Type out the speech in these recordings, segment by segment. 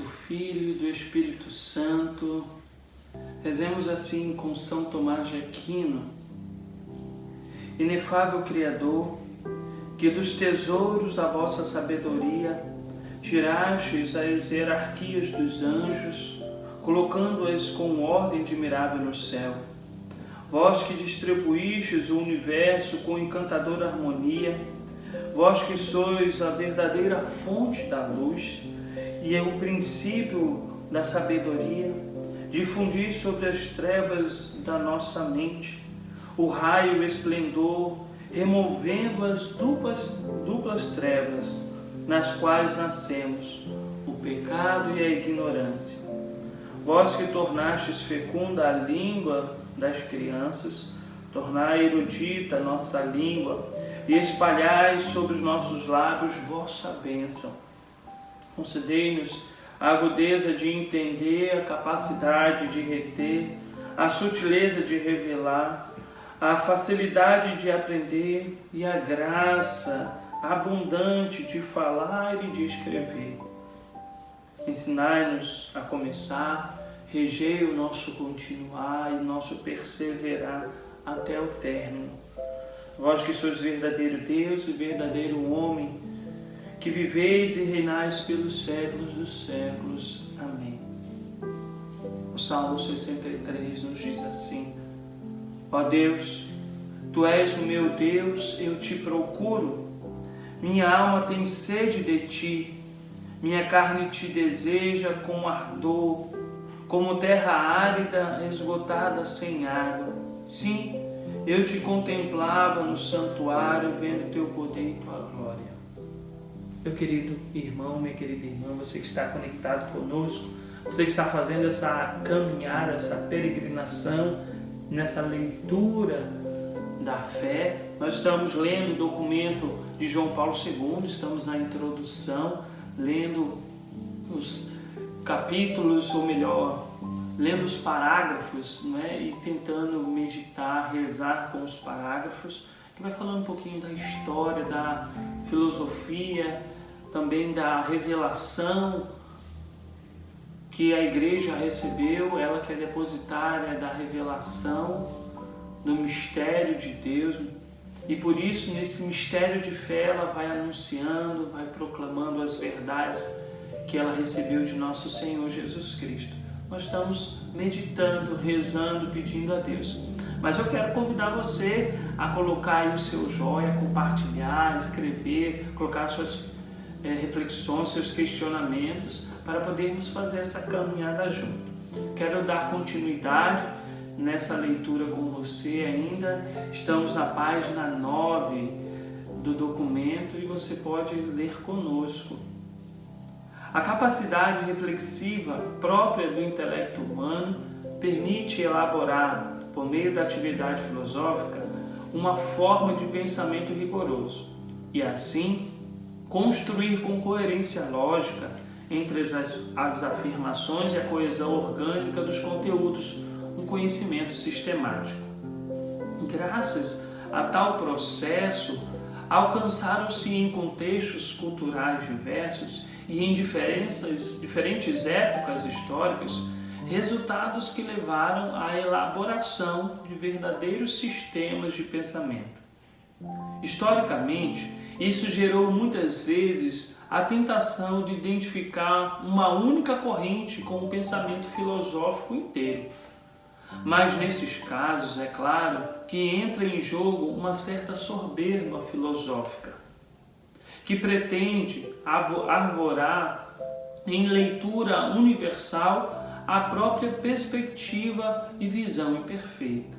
Filho e do Espírito Santo. Rezemos assim com São Tomás de Aquino. Inefável Criador, que dos tesouros da vossa sabedoria tirastes as hierarquias dos anjos, colocando-as com ordem admirável no céu. Vós que distribuístes o universo com encantadora harmonia, vós que sois a verdadeira fonte da luz e é o princípio da sabedoria, difundis sobre as trevas da nossa mente o raio e o esplendor, removendo as duplas trevas nas quais nascemos, o pecado e a ignorância. Vós que tornastes fecunda a língua das crianças, tornai erudita a nossa língua e espalhai sobre os nossos lábios vossa bênção. Concedei-nos a agudeza de entender, a capacidade de reter, a sutileza de revelar, a facilidade de aprender e a graça abundante de falar e de escrever. Ensinai-nos a começar, regei o nosso continuar e o nosso perseverar até o término. Vós que sois verdadeiro Deus e verdadeiro homem, que viveis e reinais pelos séculos dos séculos. Amém. O Salmo 63 nos diz assim: ó Deus, Tu és o meu Deus, eu te procuro. Minha alma tem sede de Ti, minha carne Te deseja com ardor, como terra árida, esgotada sem água. Sim, eu Te contemplava no santuário, vendo Teu poder e Tua glória. Meu querido irmão, minha querida irmã, você que está conectado conosco, você que está fazendo essa caminhada, essa peregrinação, nessa leitura da fé, nós estamos lendo o documento de João Paulo II, estamos na introdução, lendo os capítulos, ou melhor, lendo os parágrafos, né, e tentando meditar, rezar com os parágrafos, que vai falando um pouquinho da história, da filosofia, também da revelação que a igreja recebeu, ela que é depositária da revelação, do mistério de Deus, e por isso nesse mistério de fé ela vai anunciando, vai proclamando as verdades que ela recebeu de nosso Senhor Jesus Cristo. Nós estamos meditando, rezando, pedindo a Deus. Mas eu quero convidar você a colocar aí o seu joia, compartilhar, escrever, colocar suas reflexões, seus questionamentos, para podermos fazer essa caminhada junto. Quero dar continuidade nessa leitura com você ainda. Estamos na página 9 do documento e você pode ler conosco. A capacidade reflexiva própria do intelecto humano permite elaborar, por meio da atividade filosófica, uma forma de pensamento rigoroso e, assim, construir com coerência lógica entre as afirmações e a coesão orgânica dos conteúdos um conhecimento sistemático. Graças a tal processo, alcançaram-se em contextos culturais diversos e em diferentes épocas históricas resultados que levaram à elaboração de verdadeiros sistemas de pensamento. Historicamente, isso gerou muitas vezes a tentação de identificar uma única corrente com o pensamento filosófico inteiro. Mas nesses casos, é claro, que entra em jogo uma certa soberba filosófica, que pretende arvorar em leitura universal a própria perspectiva e visão imperfeita.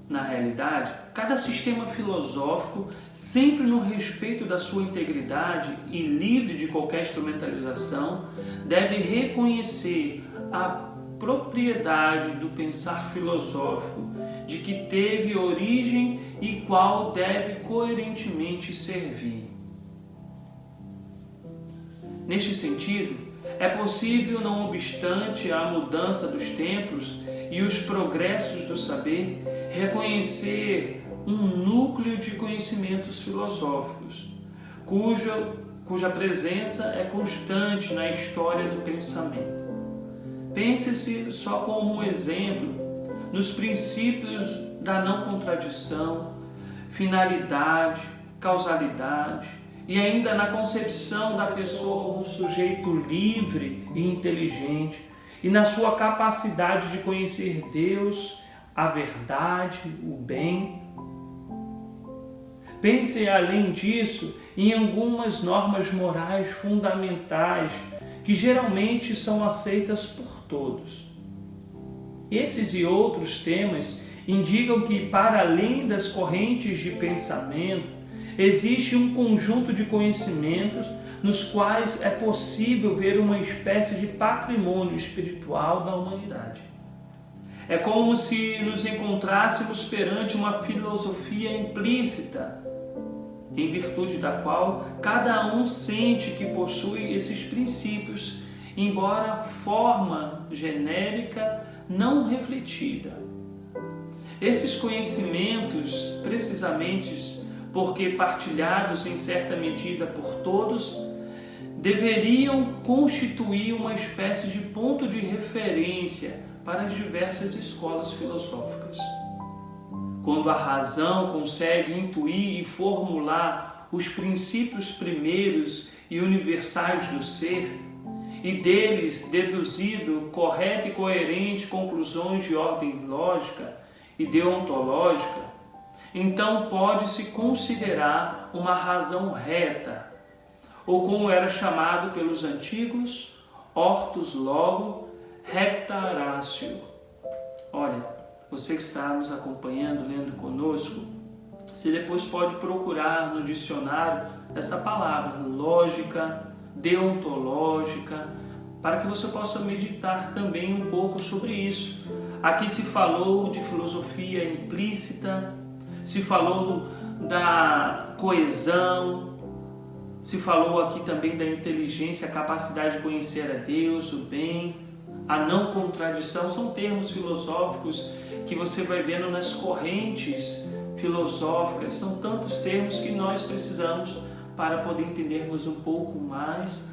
Na realidade, cada sistema filosófico, sempre no respeito da sua integridade e livre de qualquer instrumentalização, deve reconhecer a propriedade do pensar filosófico, de que teve origem e qual deve coerentemente servir. Neste sentido, é possível, não obstante a mudança dos tempos e os progressos do saber, reconhecer um núcleo de conhecimentos filosóficos, cuja presença é constante na história do pensamento. Pense-se só como um exemplo nos princípios da não contradição, finalidade, causalidade e ainda na concepção da pessoa como um sujeito livre e inteligente e na sua capacidade de conhecer Deus, a verdade, o bem. Pense, além disso, em algumas normas morais fundamentais que geralmente são aceitas por todos. Esses e outros temas indicam que, para além das correntes de pensamento, existe um conjunto de conhecimentos nos quais é possível ver uma espécie de patrimônio espiritual da humanidade. É como se nos encontrássemos perante uma filosofia implícita, em virtude da qual cada um sente que possui esses princípios, embora forma genérica não refletida. Esses conhecimentos, precisamente porque partilhados em certa medida por todos, deveriam constituir uma espécie de ponto de referência para as diversas escolas filosóficas. Quando a razão consegue intuir e formular os princípios primeiros e universais do ser, e deles deduzido correta e coerente conclusões de ordem lógica e deontológica, então pode-se considerar uma razão reta, ou como era chamado pelos antigos, ortus logo recta ratio. Olha, você que está nos acompanhando, lendo conosco, você depois pode procurar no dicionário essa palavra, lógica, deontológica, para que você possa meditar também um pouco sobre isso. Aqui se falou de filosofia implícita, se falou da coesão, se falou aqui também da inteligência, a capacidade de conhecer a Deus, o bem, a não contradição. São termos filosóficos que você vai vendo nas correntes filosóficas. São tantos termos que nós precisamos para poder entendermos um pouco mais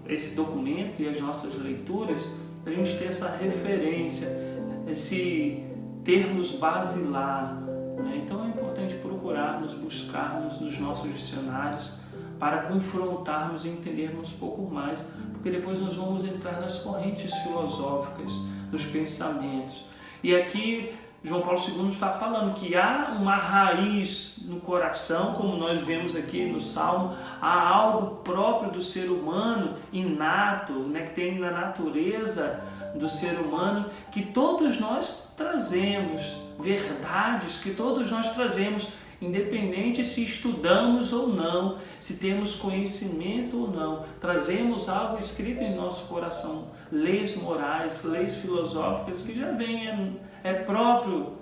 esse documento e as nossas leituras, a gente ter essa referência, esse termos basilar, né? Então é importante procurarmos, buscarmos nos nossos dicionários para confrontarmos e entendermos um pouco mais, porque depois nós vamos entrar nas correntes filosóficas, nos pensamentos. E aqui João Paulo II está falando que há uma raiz no coração, como nós vemos aqui no Salmo, há algo próprio do ser humano, inato, né, que tem na natureza do ser humano, que todos nós trazemos, verdades que todos nós trazemos, independente se estudamos ou não, se temos conhecimento ou não, trazemos algo escrito em nosso coração, leis morais, leis filosóficas que já vêm, é próprio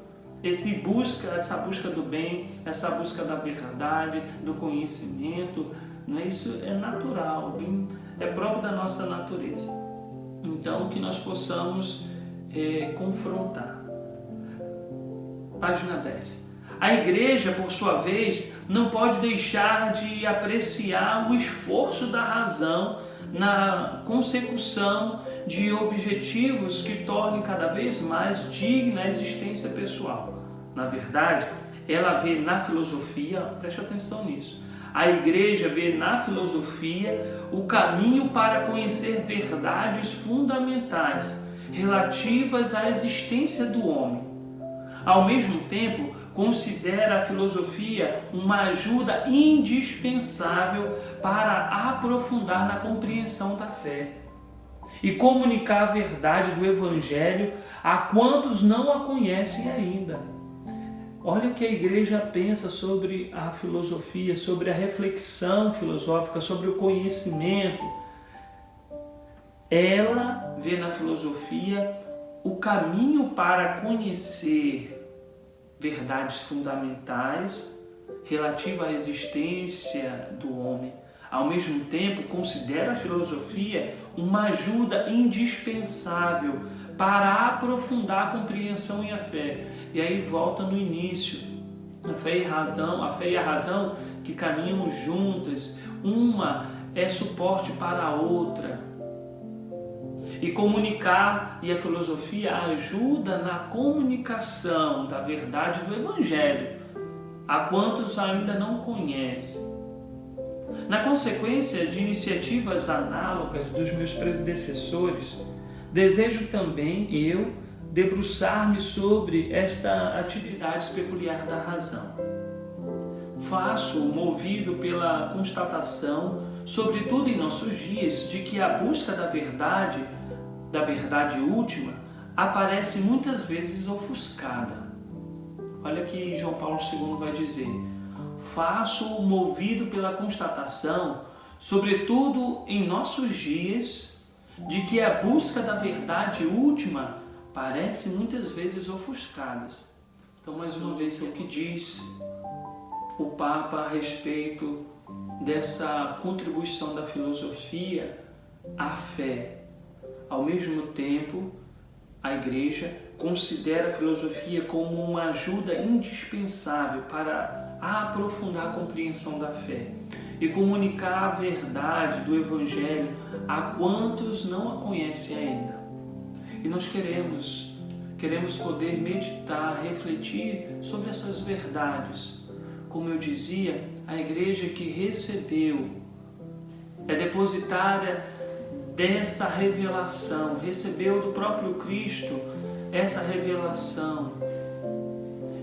essa busca do bem, essa busca da verdade, do conhecimento, não é? Isso é natural, é próprio da nossa natureza. Então, que nós possamos confrontar. Página 10. A igreja, por sua vez, não pode deixar de apreciar o esforço da razão na consecução de objetivos que tornem cada vez mais digna a existência pessoal. Na verdade, ela vê na filosofia, preste atenção nisso, a igreja vê na filosofia o caminho para conhecer verdades fundamentais relativas à existência do homem. Ao mesmo tempo, considera a filosofia uma ajuda indispensável para aprofundar na compreensão da fé e comunicar a verdade do Evangelho a quantos não a conhecem ainda. Olha o que a igreja pensa sobre a filosofia, sobre a reflexão filosófica, sobre o conhecimento. Ela vê na filosofia o caminho para conhecer verdades fundamentais relativas à existência do homem. Ao mesmo tempo, considera a filosofia uma ajuda indispensável para aprofundar a compreensão e a fé. E aí volta no início, a fé e a razão que caminham juntas, uma é suporte para a outra. E comunicar, e a filosofia ajuda na comunicação da verdade do Evangelho a quantos ainda não conhecem. Na consequência de iniciativas análogas dos meus predecessores, desejo também eu debruçar-me sobre esta atividade peculiar da razão. Faço movido pela constatação, sobretudo em nossos dias, de que a busca da verdade última, aparece muitas vezes ofuscada. Olha que João Paulo II vai dizer: faço movido pela constatação, sobretudo em nossos dias, de que a busca da verdade última parece muitas vezes ofuscadas. Então, mais uma vez, é o que diz o Papa a respeito dessa contribuição da filosofia à fé. Ao mesmo tempo, a Igreja considera a filosofia como uma ajuda indispensável para aprofundar a compreensão da fé e comunicar a verdade do Evangelho a quantos não a conhecem ainda. E nós queremos poder meditar, refletir sobre essas verdades. Como eu dizia, a Igreja que recebeu, é depositária dessa revelação, recebeu do próprio Cristo essa revelação.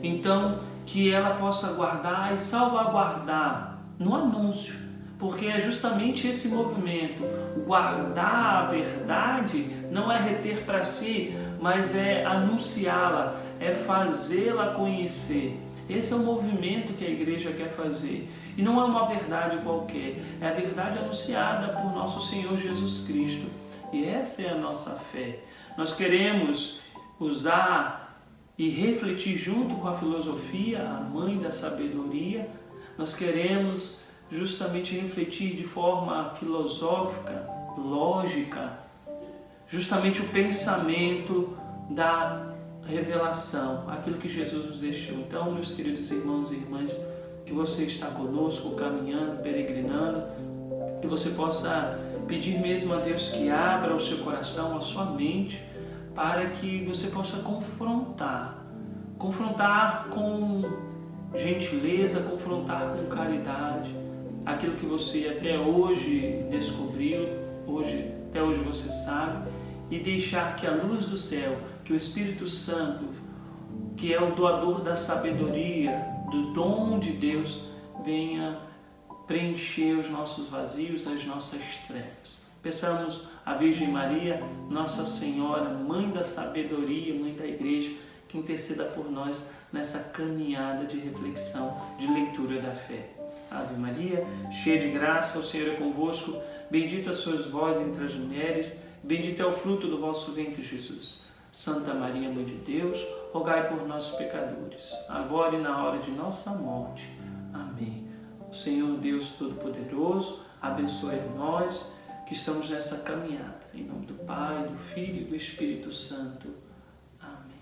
Então, que ela possa guardar e salvaguardar no anúncio, porque é justamente esse movimento, guardar a verdade, não é reter para si, mas é anunciá-la, é fazê-la conhecer. Esse é o movimento que a Igreja quer fazer. E não é uma verdade qualquer, é a verdade anunciada por nosso Senhor Jesus Cristo. E essa é a nossa fé. Nós queremos usar e refletir junto com a filosofia, a mãe da sabedoria. Nós queremos justamente refletir de forma filosófica, lógica, justamente o pensamento da revelação, aquilo que Jesus nos deixou. Então, meus queridos irmãos e irmãs, que você está conosco, caminhando, peregrinando, que você possa pedir mesmo a Deus que abra o seu coração, a sua mente, para que você possa confrontar com gentileza, confrontar com caridade, aquilo que você até hoje descobriu, até hoje você sabe, e deixar que a luz do céu, que o Espírito Santo, que é o doador da sabedoria, do dom de Deus, venha preencher os nossos vazios, as nossas trevas. Peçamos à Virgem Maria, Nossa Senhora, Mãe da Sabedoria, Mãe da Igreja, que interceda por nós nessa caminhada de reflexão, de leitura da fé. Ave Maria, cheia de graça, o Senhor é convosco, bendita sois vós entre as mulheres, bendito é o fruto do vosso ventre, Jesus. Santa Maria, Mãe de Deus, rogai por nós pecadores, agora e na hora de nossa morte. Amém. O Senhor Deus Todo-Poderoso abençoe nós que estamos nessa caminhada. Em nome do Pai, do Filho e do Espírito Santo. Amém.